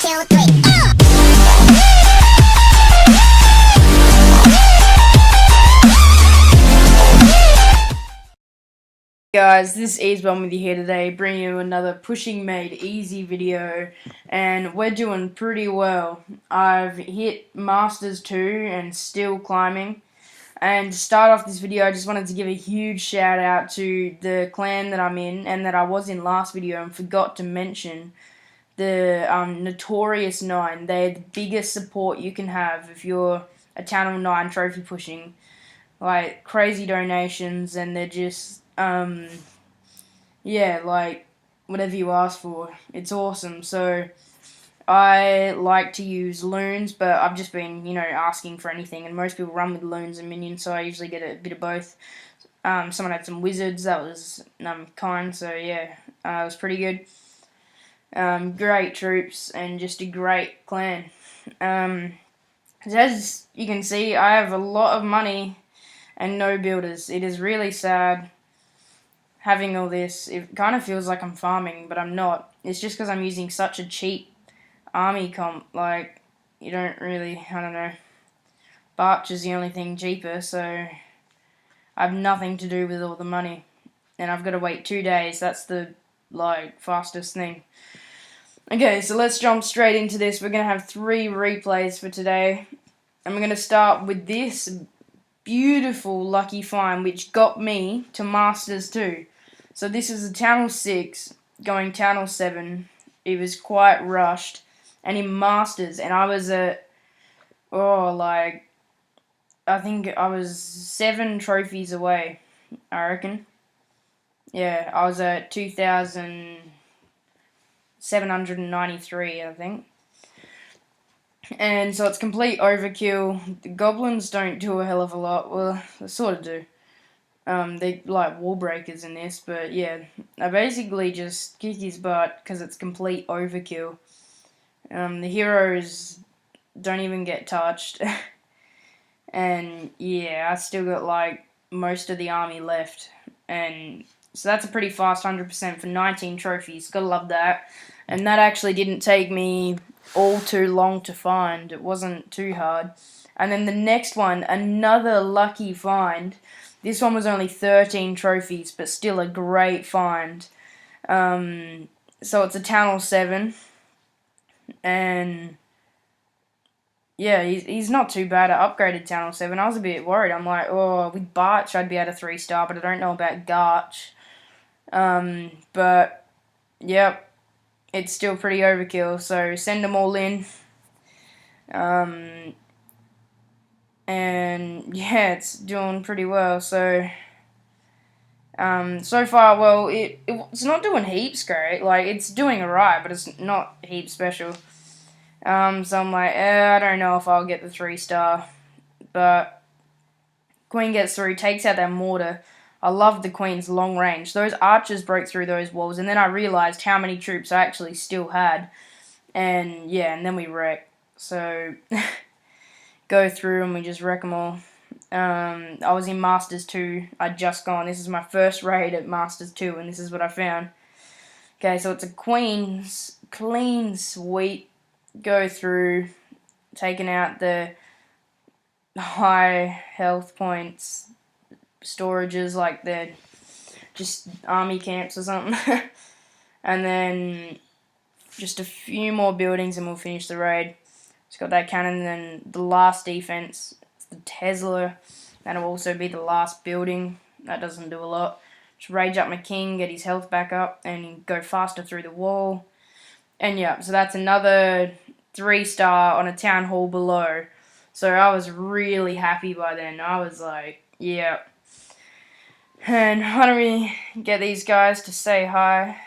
2, 3. Guys, this is EZEy with you here today, bringing you another Pushing Made Easy video, and we're doing pretty well. I've hit Masters 2 and still climbing. And to start off this video, I just wanted to give a huge shout out to the clan that I'm in and that I was in last video and forgot to mention. The Notorious 9. They're the biggest support you can have if you're a Channel 9 trophy pushing. Like, crazy donations, and they're just, yeah, like, whatever you ask for. It's awesome. So, I like to use loons, but I've just been, asking for anything, and most people run with loons and minions, so I usually get a bit of both. Someone had some wizards, that was kind, so yeah, it was pretty good. Great troops, and just a great clan. As you can see, I have a lot of money and no builders. It is really sad having all this. It kind of feels like I'm farming, but I'm not. It's just because I'm using such a cheap army comp. Like, you don't really, I don't know. Barch is the only thing cheaper, so I have nothing to do with all the money. And I've got to wait 2 days. That's the, fastest thing. Okay, so let's jump straight into this. We're going to have 3 replays for today. And we're going to start with this beautiful lucky find, which got me to Masters 2. So this is a Channel 6 going Channel 7. It was quite rushed. And in Masters, and I was at, I think I was 7 trophies away, I reckon. Yeah, I was at 2,793, I think. And so it's complete overkill. The goblins don't do a hell of a lot. Well, they sort of do. They like wall breakers in this, but yeah, I basically just kick his butt because it's complete overkill. The heroes don't even get touched. And yeah, I still got like most of the army left. And so that's a pretty fast 100% for 19 trophies. Gotta love that. And that actually didn't take me all too long to find. It wasn't too hard. And then the next one, another lucky find. This one was only 13 trophies, but still a great find. So it's a Channel 7. And yeah, he's not too bad. I upgraded Channel 7. I was a bit worried. I'm like, with Barch I'd be at a 3-star, but I don't know about Garch. But, yep. It's still pretty overkill, so send them all in. And yeah, it's doing pretty well. So, so far, well, it's not doing heaps great. Like, it's doing alright, but it's not heaps special. So I'm like, I don't know if I'll get the 3-star. But Queen gets through, takes out that mortar. I love the Queen's long range. Those archers broke through those walls, and then I realised how many troops I actually still had. And yeah, and then we wreck. So, go through and we just wreck them all. I was in Masters 2. I'd just gone. This is my first raid at Masters 2, and this is what I found. Okay, so it's a Queen's clean sweep. Go through, taking out the high health points storages, like they're just army camps or something. And then just a few more buildings and we'll finish the raid. It's got that cannon, and then the last defense, it's the Tesla. That'll also be the last building. That doesn't do a lot. Just rage up my king, get his health back up, and go faster through the wall. And yeah, so that's another 3-star on a town hall below. So I was really happy by then. I was like, yeah. And why don't we get these guys to say hi?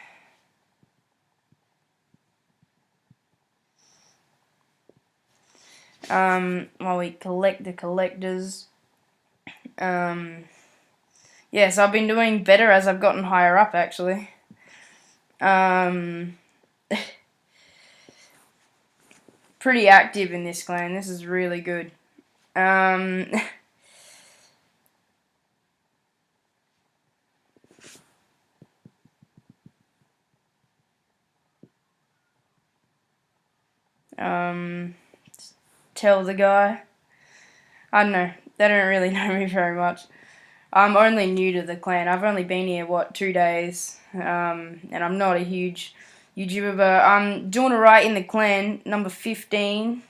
While we collect the collectors. Yeah, so I've been doing better as I've gotten higher up, actually. Pretty active in this clan. This is really good. Tell the guy. I don't know. They don't really know me very much. I'm only new to the clan. I've only been here, 2 days. And I'm not a huge YouTuber, but I'm doing alright in the clan, number 15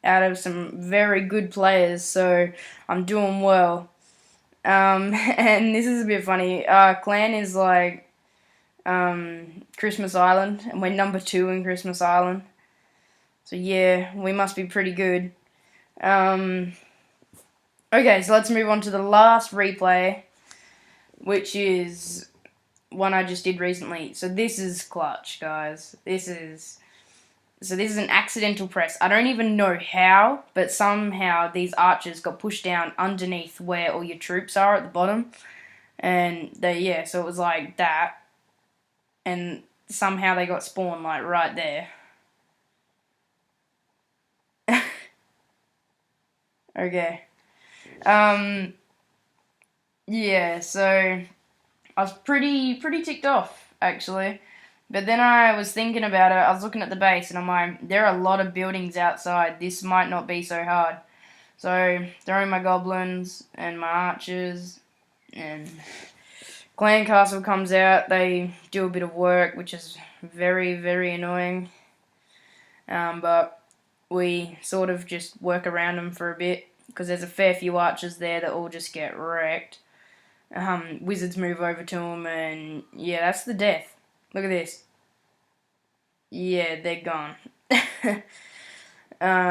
out of some very good players, so I'm doing well. And this is a bit funny. Our clan is like Christmas Island, and we're number 2 in Christmas Island. So yeah, we must be pretty good. Okay, so let's move on to the last replay, which is one I just did recently. So this is clutch, guys. This is an accidental press. I don't even know how, but somehow these archers got pushed down underneath where all your troops are at the bottom. And so it was like that. And somehow they got spawned like right there. Okay. Yeah, so I was pretty ticked off, actually. But then I was thinking about it, I was looking at the base, and I'm like, there are a lot of buildings outside, this might not be so hard. So, throwing my goblins and my archers, and Clan Castle comes out, they do a bit of work, which is very, very annoying. But we sort of just work around them for a bit, because there's a fair few archers there that all just get wrecked. Wizards move over to them, and yeah, that's the death. Look at this. Yeah, they're gone.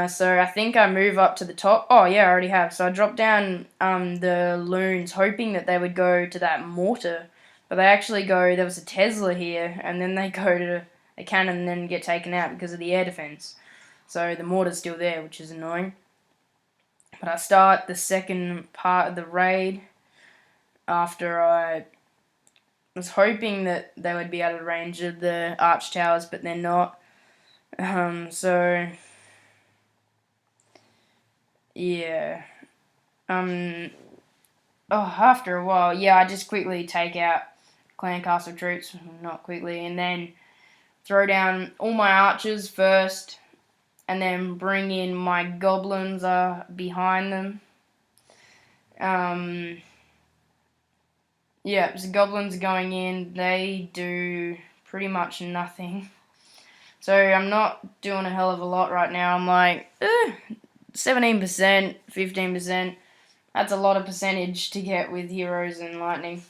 So I think I move up to the top. Oh yeah, I already have. So I dropped down the loons, hoping that they would go to that mortar, but they actually go. There was a Tesla here, and then they go to a cannon and then get taken out because of the air defense. So the mortar's still there, which is annoying. But I start the second part of the raid after I was hoping that they would be out of range of the arch towers, but they're not. So yeah. After a while, yeah, I just quickly take out Clan Castle troops, not quickly, and then throw down all my archers first, and then bring in my goblins behind them. Yeah, so goblins going in, they do pretty much nothing. So I'm not doing a hell of a lot right now. I'm like, 17%, 15%. That's a lot of percentage to get with heroes and lightning.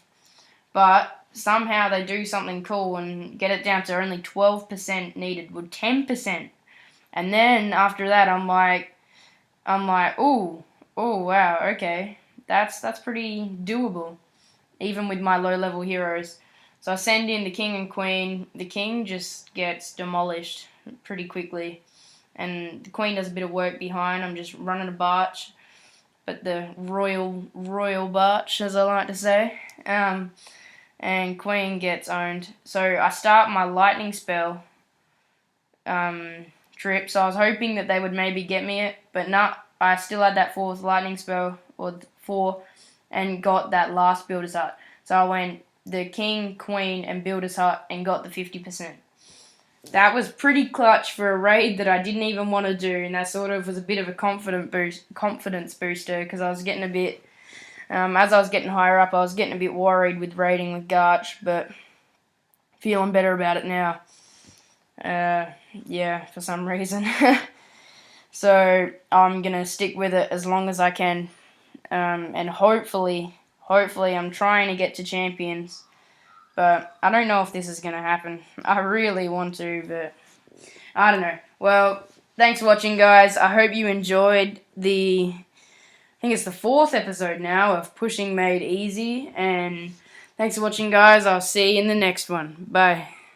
But somehow they do something cool and get it down to only 12% needed with 10%. And then after that, I'm like, oh wow, okay, that's pretty doable, even with my low level heroes. So I send in the king and queen. The king just gets demolished pretty quickly, and the queen does a bit of work behind. I'm just running a barch, but the royal barch, as I like to say. And queen gets owned. So I start my lightning spell. Trip, so I was hoping that they would maybe get me it, but no, I still had that 4th lightning spell, or 4, and got that last builder's hut. So I went the king, queen, and builder's hut, and got the 50%. That was pretty clutch for a raid that I didn't even want to do, and that sort of was a bit of a confidence booster, because I was getting a bit, as I was getting higher up, I was getting a bit worried with raiding with Garch, but feeling better about it now. Yeah, for some reason. So I'm gonna stick with it as long as I can, and hopefully I'm trying to get to champions, but I don't know if this is gonna happen. I really want to, but I don't know. Well, thanks for watching, guys. I hope you enjoyed I think it's the 4th episode now of Pushing Made Easy, and thanks for watching, guys. I'll see you in the next one. Bye.